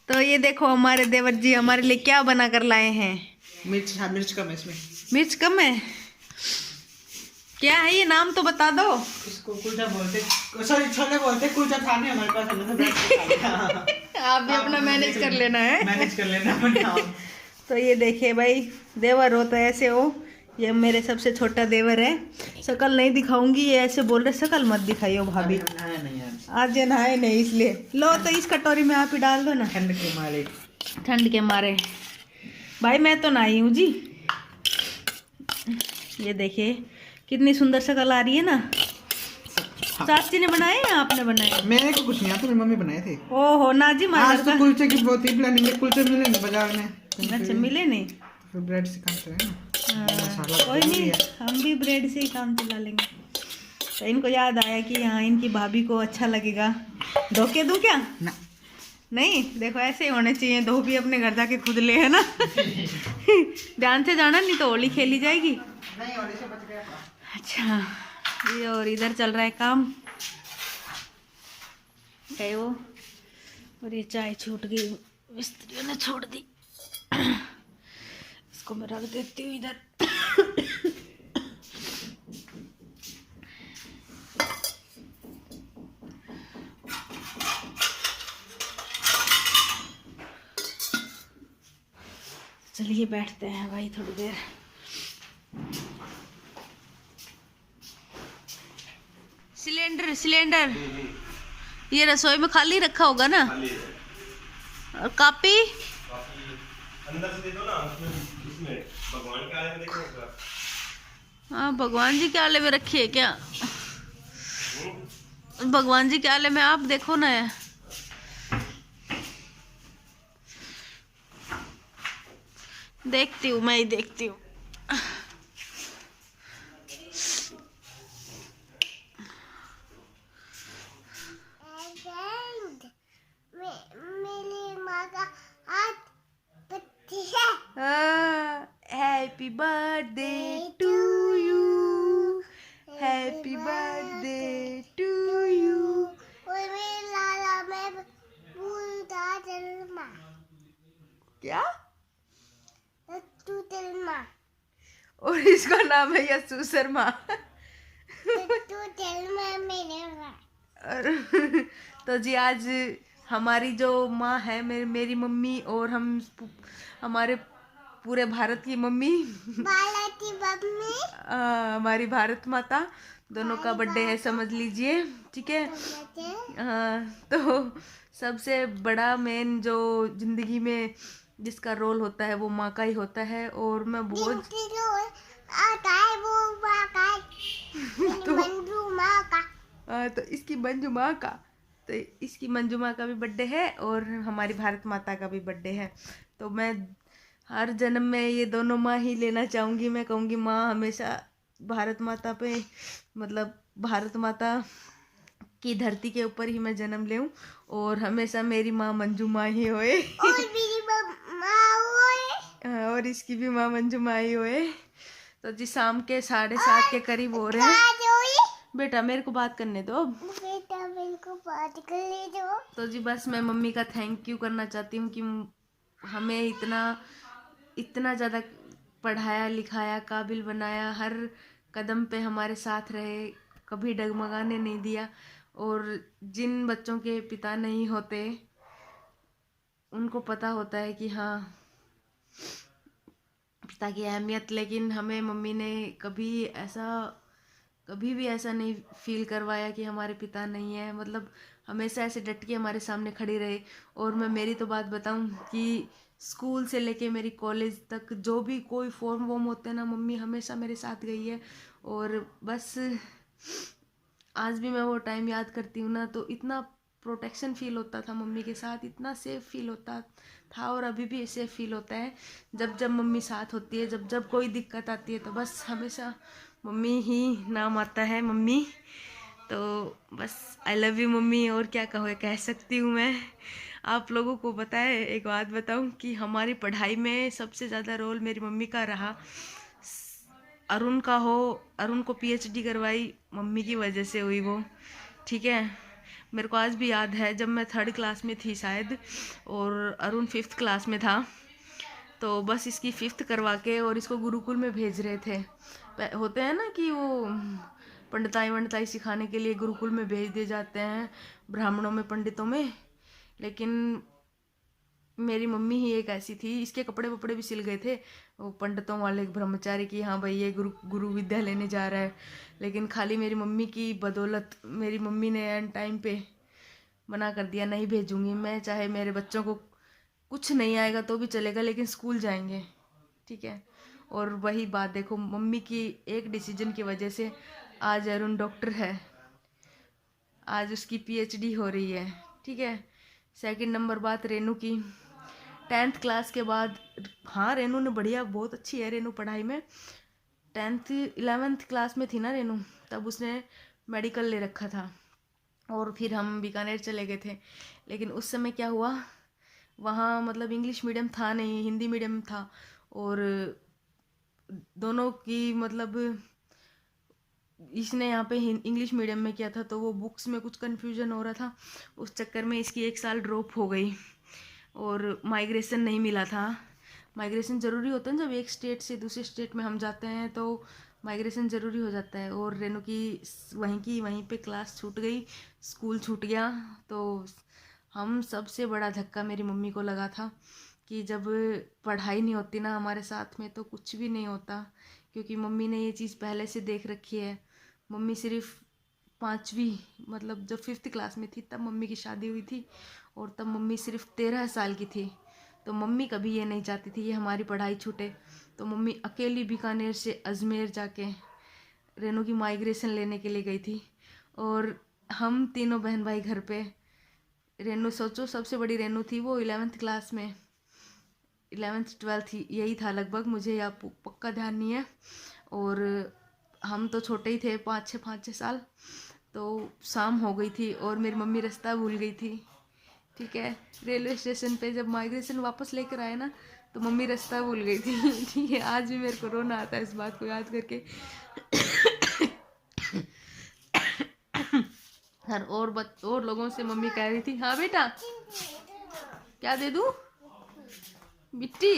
तो ये देखो हमारे देवर जी हमारे लिए क्या बना कर लाए हैं। मिर्च, हाँ मिर्च कम है इसमें। मिर्च कम है? क्या है ये, नाम तो बता दो। इसको कुलचा बोलते, सॉरी छोले बोलते, कुलचा था नहीं हमारे पास, हमने तो बैठ के खा लिया। आप भी अपना मैनेज कर लेना है। मैनेज कर लेना बनाओ। तो ये देखिए भाई, देवर हो तो ऐसे हो। ये मेरे सबसे छोटा देवर है। शकल नहीं दिखाऊंगी, ये ऐसे बोल रहे शकल मत दिखाइयो भाभी। नहीं यार, आज ये नहाए नहीं इसलिए। लो तो इस कटोरी में आप ही डाल दो ना। ठंड के मारे। ठंड के मारे भाई मैं तो नहाई हूँ जी। ये देखिए कितनी सुंदर शकल आ रही है ना। चाची ने बनाए या आपने बनाए? मेरे को कुछ नहीं आता, मेरी मम्मी बनाए थे। ओहो नाजी आज तो कुलचे की बहुत ही प्लानिंग है, कुलचे मिले नहीं बाजार में। अच्छा मिले नहीं? फिर ब्रेड से काम करें ना। कोई नहीं, हम भी ब्रेड से ही काम चला लेंगे। तो इनको याद आया कि हाँ इनकी भाभी को अच्छा लगेगा। धोखे दूं क्या? ना नहीं, देखो ऐसे ही होने चाहिए। धो भी अपने घर जाके खुद ले, है ना। ध्यान से जाना नहीं तो होली खेली जाएगी। नहीं, होली से बच गया। अच्छा ये और इधर चल रहा है काम है वो। और ये चाय छूट गई, मिस्त्रियों ने छोड़ दी। इसको मैं रख देती हूँ इधर। चलिए बैठते हैं भाई थोड़ी देर। सिलेंडर सिलेंडर ये रसोई में खाली रखा होगा ना? और कापी अंदर से दे दो ना, उसमें भगवान के आले में देखो उसका। हाँ भगवान जी के आले में रखी है क्या? भगवान जी के आले में आप देखो ना। देखती हूँ, मैं ही देखती हूँ। Happy birthday to you, happy birthday to you. क्या? और इसका नाम है यस्सु शर्मा। और तो जी आज हमारी जो माँ है, मेरी मम्मी और हमारे पूरे भारत की मम्मी, हमारी भारत माता दोनों का बर्थडे है समझ लीजिए, ठीक है। तो सबसे बड़ा मेन जो जिंदगी में जिसका रोल होता है वो माँ का ही होता है। और मैं बहुत तो इसकी मंजू माँ का, तो इसकी मंजू माँ का भी बर्थडे है और हमारी भारत माता का भी बर्थडे है। तो मैं हर जन्म में ये दोनों माँ ही लेना चाहूँगी। मैं कहूँगी माँ हमेशा भारत माता पे, मतलब भारत माता की धरती के ऊपर ही मैं जन्म लूँ और हमेशा मेरी माँ मंजू माँ ही होए। और इसकी भी माँ मंजू माँ ही होए। तो जी शाम के 7:30 के करीब हो रहे हैं। बेटा मेरे को बात करने दो। बेटा मेरे को बात करने दो। तो जी बस मैं मम्मी का थैंक यू करना चाहती हूँ कि हमें इतना ज़्यादा पढ़ाया लिखाया, काबिल बनाया, हर कदम पे हमारे साथ रहे, कभी डगमगाने नहीं दिया। और जिन बच्चों के पिता नहीं होते उनको पता होता है कि हाँ पिता की अहमियत, लेकिन हमें मम्मी ने कभी भी ऐसा नहीं फील करवाया कि हमारे पिता नहीं है। मतलब हमेशा ऐसे डट के हमारे सामने खड़ी रहे। और मैं मेरी तो बात बताऊं कि स्कूल से लेके मेरी कॉलेज तक जो भी कोई फॉर्म वॉर्म होते हैं ना, मम्मी हमेशा मेरे साथ गई है। और बस आज भी मैं वो टाइम याद करती हूँ ना तो इतना प्रोटेक्शन फील होता था मम्मी के साथ, इतना सेफ फील होता था। और अभी भी सेफ फील होता है जब जब मम्मी साथ होती है। जब जब कोई दिक्कत आती है तो बस हमेशा मम्मी ही नाम आता है, मम्मी। तो बस आई लव यू मम्मी। और क्या कह सकती हूँ मैं। आप लोगों को पता है, एक बात बताऊँ कि हमारी पढ़ाई में सबसे ज़्यादा रोल मेरी मम्मी का रहा। अरुण को पीएचडी करवाई मम्मी की वजह से हुई वो, ठीक है। मेरे को आज भी याद है, जब मैं 3rd क्लास में थी शायद और अरुण 5th क्लास में था, तो बस इसकी 5th करवा के और इसको गुरुकुल में भेज रहे थे। होते हैं ना कि वो पंडिताई वंडिताई सिखाने के लिए गुरुकुल में भेज दिए जाते हैं, ब्राह्मणों में, पंडितों में। लेकिन मेरी मम्मी ही एक ऐसी थी, इसके कपड़े वपड़े भी सिल गए थे वो पंडितों वाले ब्रह्मचारी की, हाँ भाई ये गुरु विद्या लेने जा रहा है। लेकिन खाली मेरी मम्मी की बदौलत मेरी मम्मी ने एंड टाइम पे मना कर दिया, नहीं भेजूंगी मैं, चाहे मेरे बच्चों को कुछ नहीं आएगा तो भी चलेगा लेकिन स्कूल जाएंगे, ठीक है। और वही बात देखो, मम्मी की एक डिसीजन की वजह से आज अरुण डॉक्टर है, आज उसकी PhD हो रही है, ठीक है। सेकंड नंबर बात रेनू की, 10th क्लास के बाद, हाँ रेनू ने बढ़िया, बहुत अच्छी है रेनू पढ़ाई में। 11th क्लास में थी ना रेनू, तब उसने मेडिकल ले रखा था और फिर हम बीकानेर चले गए थे। लेकिन उस समय क्या हुआ, वहाँ मतलब इंग्लिश मीडियम था नहीं, हिंदी मीडियम था, और दोनों की मतलब इसने यहाँ पे इंग्लिश मीडियम में किया था तो वो बुक्स में कुछ कन्फ्यूजन हो रहा था, उस चक्कर में इसकी 1 साल ड्रॉप हो गई और माइग्रेशन नहीं मिला था। माइग्रेशन ज़रूरी होता है, जब एक स्टेट से दूसरे स्टेट में हम जाते हैं तो माइग्रेशन ज़रूरी हो जाता है। और रेनू की वहीं पे क्लास छूट गई, स्कूल छूट गया। तो हम सबसे बड़ा धक्का मेरी मम्मी को लगा था कि जब पढ़ाई नहीं होती ना हमारे साथ में तो कुछ भी नहीं होता, क्योंकि मम्मी ने ये चीज़ पहले से देख रखी है। मम्मी सिर्फ 5वीं मतलब जब 5th क्लास में थी तब मम्मी की शादी हुई थी, और तब मम्मी सिर्फ 13 साल की थी। तो मम्मी कभी ये नहीं चाहती थी कि हमारी पढ़ाई छूटे, तो मम्मी अकेली बीकानेर से अजमेर जाके रेनू की माइग्रेशन लेने के लिए गई थी। और हम तीनों बहन भाई घर पे, रेनू सोचो सबसे बड़ी रेनू थी वो 11th क्लास में, 11th 12th यही था लगभग, मुझे या पक्का ध्यान नहीं है। और हम तो छोटे ही थे, 5-6 साल। तो शाम हो गई थी और मेरी मम्मी रास्ता भूल गई थी, ठीक है। रेलवे स्टेशन पे जब माइग्रेशन वापस लेकर आए ना तो मम्मी रास्ता भूल गई थी, ठीक है। आज भी मेरे को रोना आता है इस बात को याद करके। और लोगों से मम्मी कह रही थी, हाँ बेटा क्या दे दूँ, मिट्टी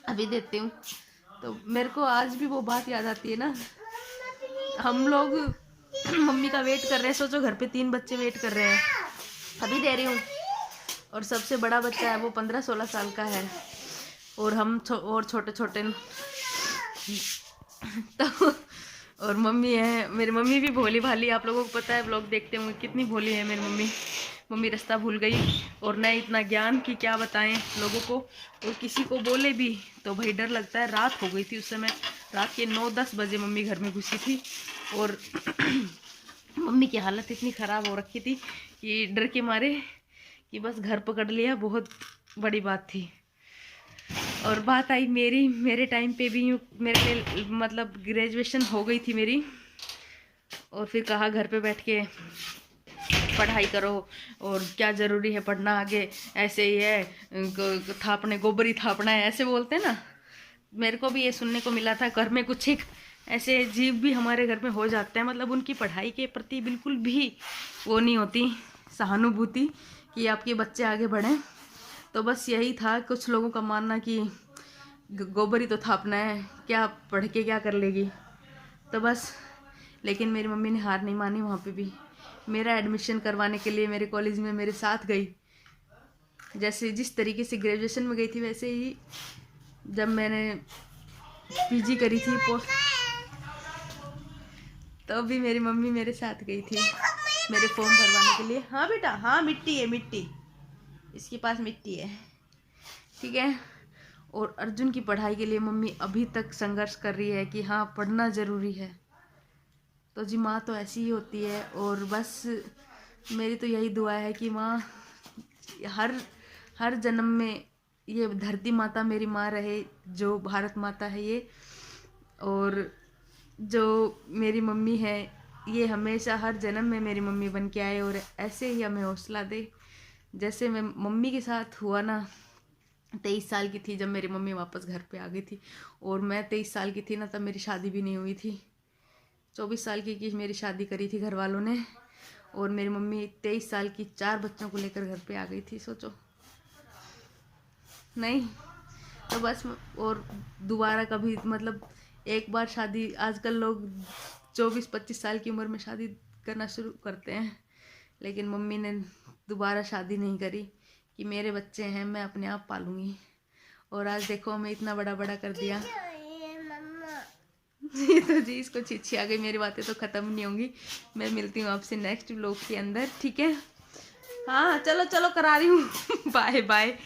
अभी देती हूँ। तो मेरे को आज भी वो बात याद आती है ना, हम लोग मम्मी का वेट कर रहे हैं, सोचो घर पे 3 बच्चे वेट कर रहे हैं, अभी दे रही हूँ। और सबसे बड़ा बच्चा है वो 15-16 साल का है, और हम और छोटे छोटे तो और मम्मी है, मेरी मम्मी भी भोली भाली, आप लोगों को पता है, ब्लॉग देखते होंगे कितनी भोली है मेरी मम्मी। मम्मी रास्ता भूल गई और न इतना ज्ञान कि क्या बताएं लोगों को, और किसी को बोले भी तो भाई डर लगता है। रात हो गई थी उस समय, रात के 9-10 बजे मम्मी घर में घुसी थी, और मम्मी की हालत इतनी ख़राब हो रखी थी कि डर के मारे कि बस घर पकड़ लिया, बहुत बड़ी बात थी। और बात आई मेरे टाइम पे भी मेरे लिए मतलब ग्रेजुएशन हो गई थी मेरी, और फिर कहा घर पे बैठ के पढ़ाई करो, और क्या ज़रूरी है पढ़ना आगे, ऐसे ही है थापने गोबरी थापना है, ऐसे बोलते हैं ना। मेरे को भी ये सुनने को मिला था, घर में कुछ एक ऐसे जीव भी हमारे घर में हो जाते हैं, मतलब उनकी पढ़ाई के प्रति बिल्कुल भी वो नहीं होती सहानुभूति कि आपके बच्चे आगे बढ़ें। तो बस यही था कुछ लोगों का मानना कि गोबरी तो थापना है, क्या पढ़ के क्या कर लेगी। तो बस, लेकिन मेरी मम्मी ने हार नहीं मानी, वहाँ पे भी मेरा एडमिशन करवाने के लिए मेरे कॉलेज में मेरे साथ गई। जैसे जिस तरीके से ग्रेजुएशन में गई थी वैसे ही जब मैंने PG करी थी पोस्ट, तो भी मेरी मम्मी मेरे साथ गई थी मेरे फॉर्म भरवाने के लिए। हाँ बेटा, हाँ मिट्टी है, मिट्टी इसके पास मिट्टी है, ठीक है। और अर्जुन की पढ़ाई के लिए मम्मी अभी तक संघर्ष कर रही है कि हाँ पढ़ना ज़रूरी है। तो जी माँ तो ऐसी ही होती है, और बस मेरी तो यही दुआ है कि माँ हर जन्म में ये धरती माता मेरी माँ रहे, जो भारत माता है ये, और जो मेरी मम्मी है ये हमेशा हर जन्म में मेरी मम्मी बन के आए, और ऐसे ही हमें हौसला दे। जैसे मैं मम्मी के साथ हुआ ना, 23 साल की थी जब मेरी मम्मी वापस घर पे आ गई थी, और मैं 23 साल की थी ना, तब मेरी शादी भी नहीं हुई थी। 24 साल की मेरी शादी करी थी घर वालों ने, और मेरी मम्मी 23 साल की 4 बच्चों को लेकर घर पे आ गई थी, सोचो। नहीं तो बस, और दोबारा कभी मतलब एक बार शादी, आजकल लोग 24-25 साल की उम्र में शादी करना शुरू करते हैं, लेकिन मम्मी ने दोबारा शादी नहीं करी कि मेरे बच्चे हैं, मैं अपने आप पालूंगी। और आज देखो हमें इतना बड़ा बड़ा कर दिया। ये तो जी इसको छिछी आ गई, मेरी बातें तो ख़त्म नहीं होंगी। मैं मिलती हूँ आपसे नेक्स्ट व्लॉग के अंदर, ठीक है। हाँ चलो चलो करा रही हूँ बाय बाय।